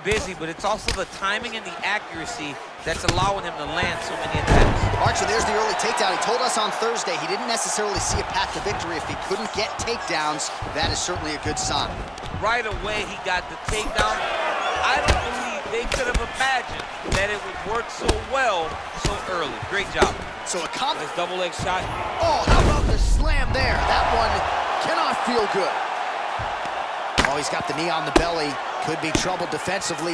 busy, but it's also the timing and the accuracy that's allowing him to land so many attacks. All right, so there's the early takedown. He told us on Thursday he didn't necessarily see a path to victory if he couldn't get takedowns. That is certainly a good sign. Right away, he got the takedown. I don't believe they could have imagined that it would work so well so early. Great job. So a Nice double leg shot. Oh, how about the slam there? That one cannot feel good. Oh, he's got the knee on the belly. Could be trouble defensively.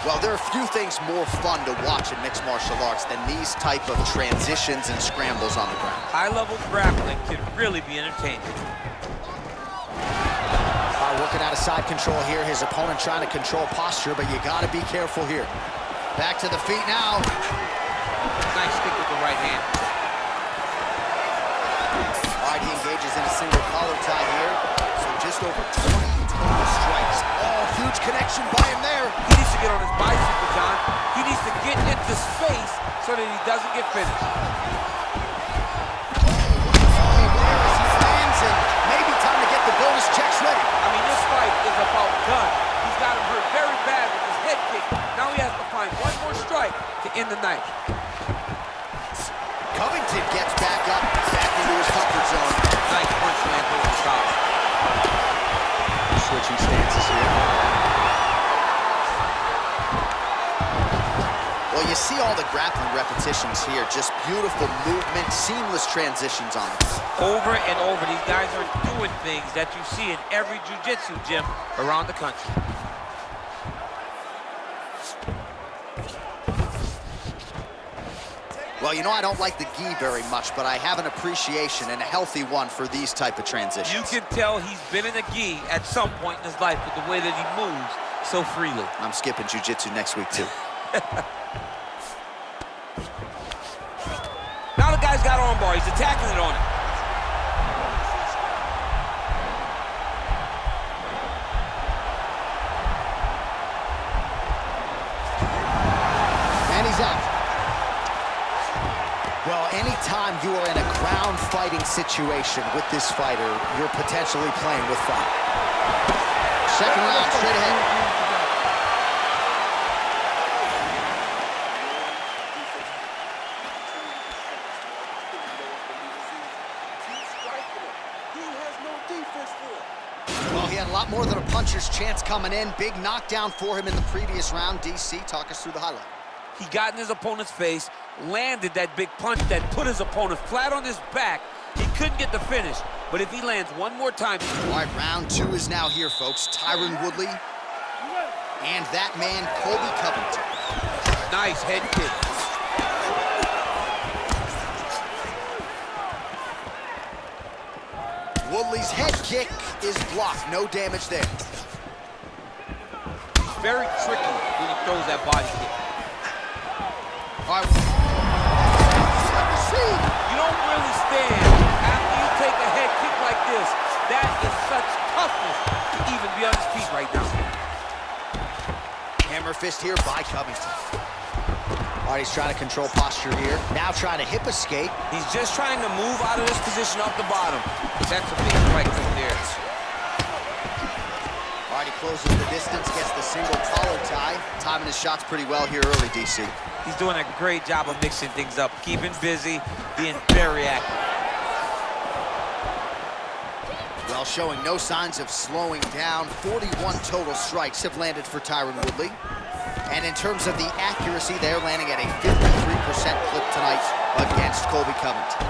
Well, there are few things more fun to watch in mixed martial arts than these type of transitions and scrambles on the ground. High-level grappling can really be entertaining. Working out of side control here. His opponent trying to control posture, but you got to be careful here. Back to the feet now. Nice stick with the right hand. All right, he engages in a single collar tie here. So just over 20 total strikes. Oh, huge connection by him there. He needs to get on his bicycle, John. He needs to get into space so that he doesn't get finished. Bonus checks ready. I mean, this fight is about done. He's got him hurt very bad with his head kick. Now he has to find one more strike to end the night. Covington gets back up, back into his comfort zone. Nice punch landed over the top. Switching stances here. Well, you see all the grappling repetitions here. Just beautiful movement, seamless transitions on it. Over and over, these guys are doing things that you see in every jiu-jitsu gym around the country. Well, you know, I don't like the gi very much, but I have an appreciation and a healthy one for these type of transitions. You can tell he's been in a gi at some point in his life with the way that he moves so freely. I'm skipping jiu-jitsu next week, too. Now the guy's got armbar. He's attacking it on it. And he's out. Well, anytime you are in a ground fighting situation with this fighter, you're potentially playing with fire. Second round, straight ahead. Well, he had a lot more than a puncher's chance coming in. Big knockdown for him in the previous round. DC, talk us through the highlight. He got in his opponent's face, landed that big punch that put his opponent flat on his back. He couldn't get the finish, but if he lands one more time... All right, round two is now here, folks. Tyron Woodley and that man, Colby Covington. Nice head kick. Woodley's head kick is blocked. No damage there. Very tricky when he throws that body kick. All right. You don't really stand after you take a head kick like this. That is such toughness to even be on his feet right now. Hammer fist here by Covington. All right, he's trying to control posture here. Now trying to hip escape. He's just trying to move out of this position off the bottom. That's a big strike right there. All right, he closes the distance, gets the single collar tie. Timing his shots pretty well here early, DC. He's doing a great job of mixing things up, keeping busy, being very active. Well, showing no signs of slowing down. 41 total strikes have landed for Tyron Woodley. And in terms of the accuracy, they're landing at a 53% clip tonight against Colby Covington.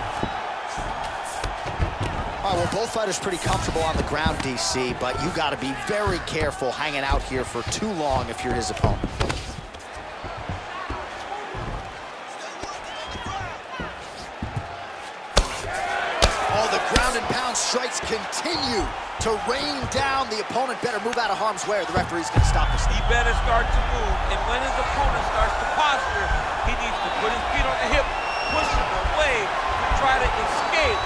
All right, well, both fighters pretty comfortable on the ground, DC, but you got to be very careful hanging out here for too long if you're his opponent. Oh, the ground and pound strikes continue to rain down. The opponent better move out of harm's way or the referee's going to stop this. He better start to move, and when his opponent starts to posture, he needs to put his feet on the hip, push him away to try to escape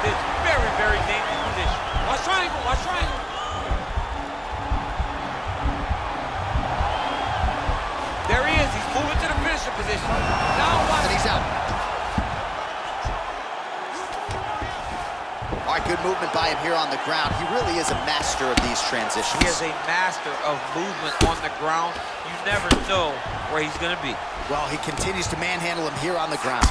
this very, very dangerous position. Watch triangle, watch triangle. There he is, he's moving to the finisher position. Now watch. And he's out. All right, good movement by him here on the ground. He really is a master of these transitions. He is a master of movement on the ground. You never know where he's going to be. Well, he continues to manhandle him here on the ground.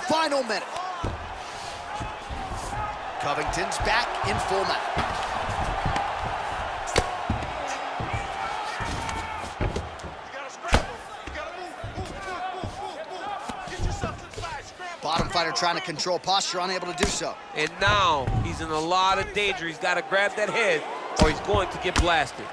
Final minute. Covington's back in full mount. Bottom fighter trying to control posture, unable to do so. And now he's in a lot of danger. He's got to grab that head or he's going to get blasted.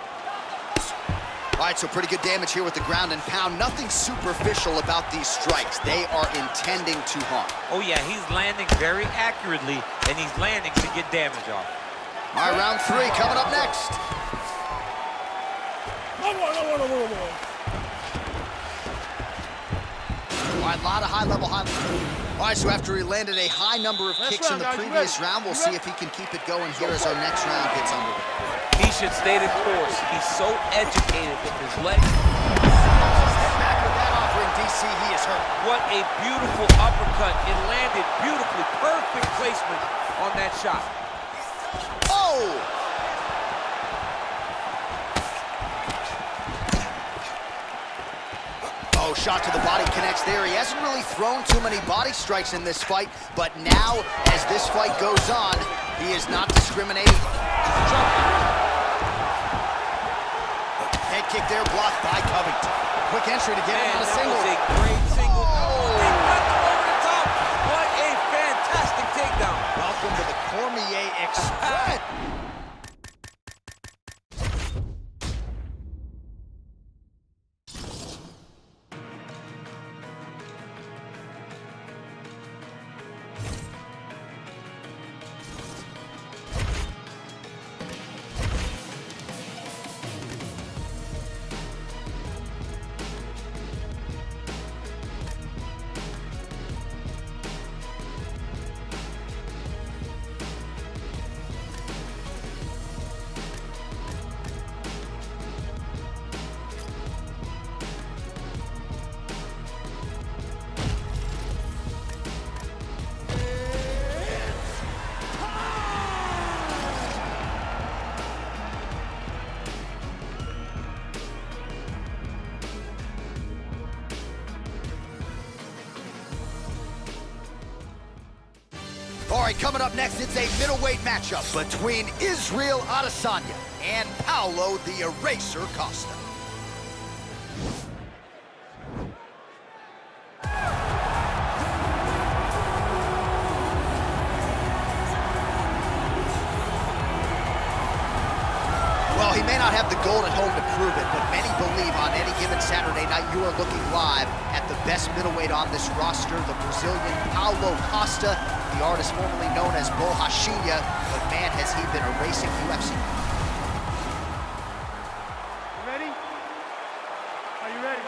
All right, so pretty good damage here with the ground and pound. Nothing superficial about these strikes. They are intending to harm. Oh, yeah, he's landing very accurately, and he's landing to get damage off. All right, round 3 coming up next. All right, a lot of high-level. All right, so after he landed a high number of kicks in the previous round, we'll see if he can keep it going here as our next round gets underway. He should stay the course. He's so educated with his legs. Step back with that offering, DC. He is hurt. What a beautiful uppercut. It landed beautifully. Perfect placement on that shot. Oh! Oh, shot to the body connects there. He hasn't really thrown too many body strikes in this fight, but now, as this fight goes on, he is not discriminating. Head kick there, blocked by Covington. Quick entry to get him on a single. That was a great single. Oh, he got him over the top. What a fantastic takedown. Welcome to the Cormier Express. All right, coming up next, it's a middleweight matchup between Israel Adesanya and Paulo the Eraser Costa. Well, he may not have the gold at home to prove it, but many believe on any given Saturday night you are looking live at the best middleweight on this roster, the Brazilian Paulo Costa, the artist formerly known as Borrachinha, but man, has he been erasing UFC. You ready? Are you ready?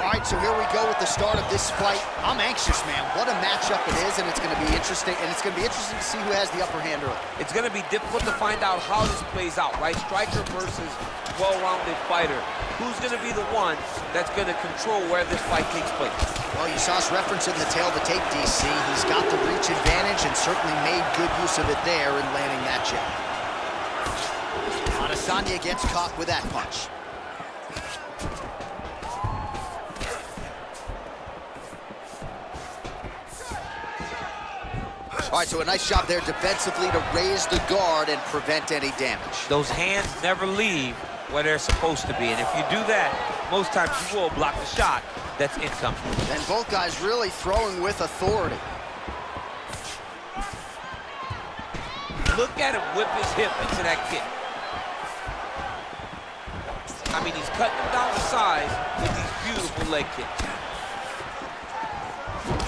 All right, so here we go with the start of this fight. I'm anxious, man. What a matchup it is, and it's going to be interesting. And it's going to be interesting to see who has the upper hand early. It's going to be difficult to find out how this plays out, right? Striker versus well-rounded fighter. Who's going to be the one that's going to control where this fight takes place? Well, you saw us referencing the tail of the tape, DC. He's got the reach advantage and certainly made good use of it there in landing that jab. Adesanya gets caught with that punch. All right, so a nice job there defensively to raise the guard and prevent any damage. Those hands never leave where they're supposed to be, and if you do that, most times you will block the shot that's incoming. And both guys really throwing with authority. Look at him whip his hip into that kick. I mean, he's cutting him down the sides with these beautiful leg kicks.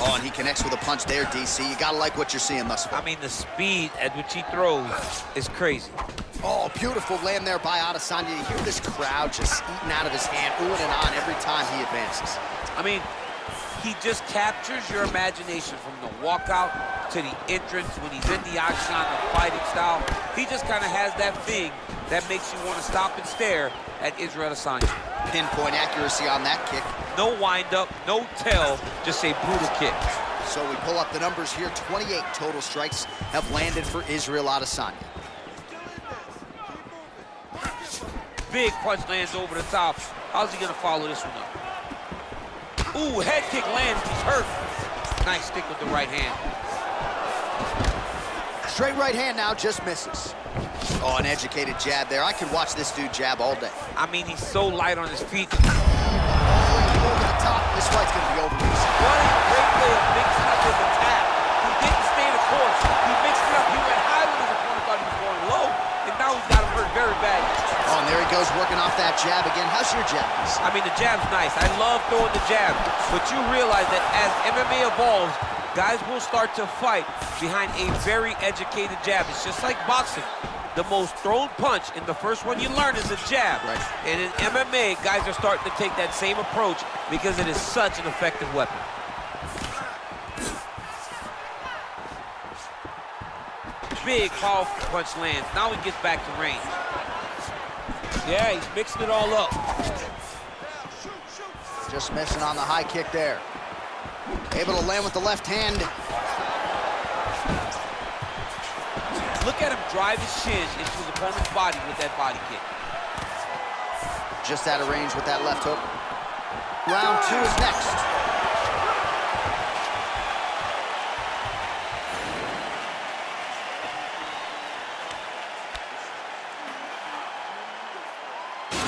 Oh, and he connects with a punch there, DC. You gotta like what you're seeing thus far. I mean, the speed at which he throws is crazy. Oh, beautiful land there by Adesanya. You hear this crowd just eating out of his hand, oohing and on every time he advances. I mean, He just captures your imagination from the walkout to the entrance when he's in the octagon, the fighting style. He just kind of has that thing that makes you want to stop and stare at Israel Adesanya. Pinpoint accuracy on that kick. No wind-up, no tell, just a brutal kick. So we pull up the numbers here. 28 total strikes have landed for Israel Adesanya. Big punch lands over the top. How's he gonna follow this one up? Ooh, head kick lands, he's hurt. Nice stick with the right hand. Straight right hand now, just misses. Oh, an educated jab there. I could watch this dude jab all day. I mean, he's so light on his feet. Over the top, this fight's gonna be over. What a great way of mixing up his attack. He didn't stay the course. He mixed it up. He went high when his opponent thought he was going low, and now he's got him hurt very bad. Oh, and there he goes working off that jab again. How's your jab? I mean, the jab's nice. I love throwing the jab, but you realize that as MMA evolves, guys will start to fight behind a very educated jab. It's just like boxing. The most thrown punch, and the first one you learn is a jab. Right. And in MMA, guys are starting to take that same approach because it is such an effective weapon. Big, powerful punch lands. Now he gets back to range. Yeah, he's mixing it all up. Just missing on the high kick there. Able to land with the left hand. Look at him drive his shins into his opponent's body with that body kick. Just out of range with that left hook. Round 2 is next.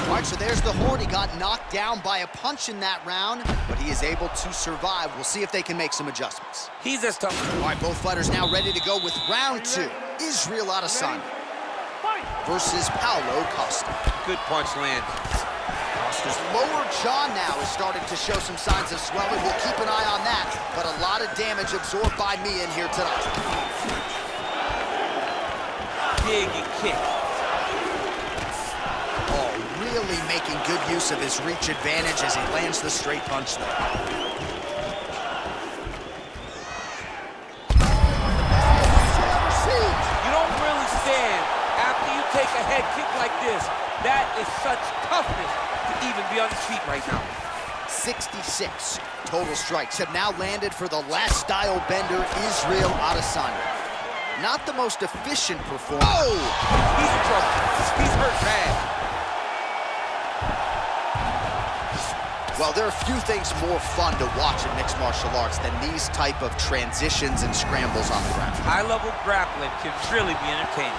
All right, so there's the Horde. He got knocked down by a punch in that round, but he is able to survive. We'll see if they can make some adjustments. He's as tough. All right, both fighters now ready to go with round 2. Israel Adesanya versus Paulo Costa. Good punch lands. Costa's lower jaw now is starting to show some signs of swelling. We'll keep an eye on that, but a lot of damage absorbed by me in here tonight. Big and kick. Oh, really making good use of his reach advantage as he lands the straight punch there. You don't really stand after you take a head kick like this. That is such toughness to even be on his feet right now. 66 total strikes have now landed for the last style bender, Israel Adesanya. Not the most efficient performance. Oh! He's in trouble. He's hurt bad. Well, there are few things more fun to watch in mixed martial arts than these type of transitions and scrambles on the ground. High-level grappling can really be entertaining.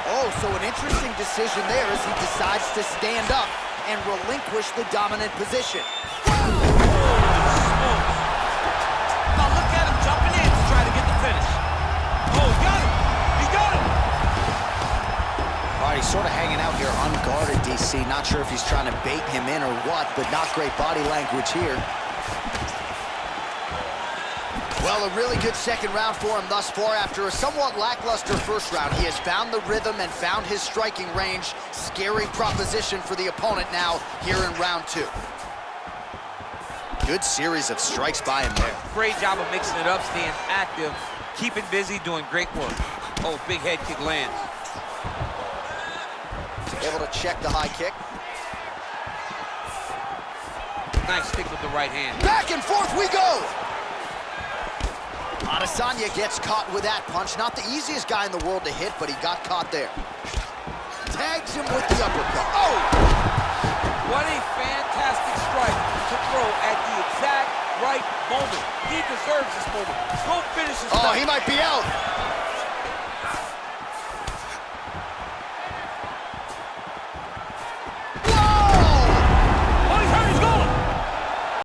Oh, so an interesting decision there as he decides to stand up and relinquish the dominant position. Now look at him jumping in to try to get the finish. Oh, he got him! He got him! All right, he's sort of hanging out here unguarded, DC. Not sure if he's trying to bait him in or what, but not great body language here. Well, a really good second round for him thus far. After a somewhat lackluster first round, he has found the rhythm and found his striking range. Scary proposition for the opponent now here in round 2. Good series of strikes by him there. Great job of mixing it up, staying active, keeping busy, doing great work. Oh, big head kick lands. Able to check the high kick. Nice stick with the right hand. Back and forth we go! Adesanya gets caught with that punch. Not the easiest guy in the world to hit, but he got caught there. Tags him with the uppercut. Oh! What a fantastic strike to throw at the exact right moment. He deserves this moment. Go finish his Oh, fight. he might be out.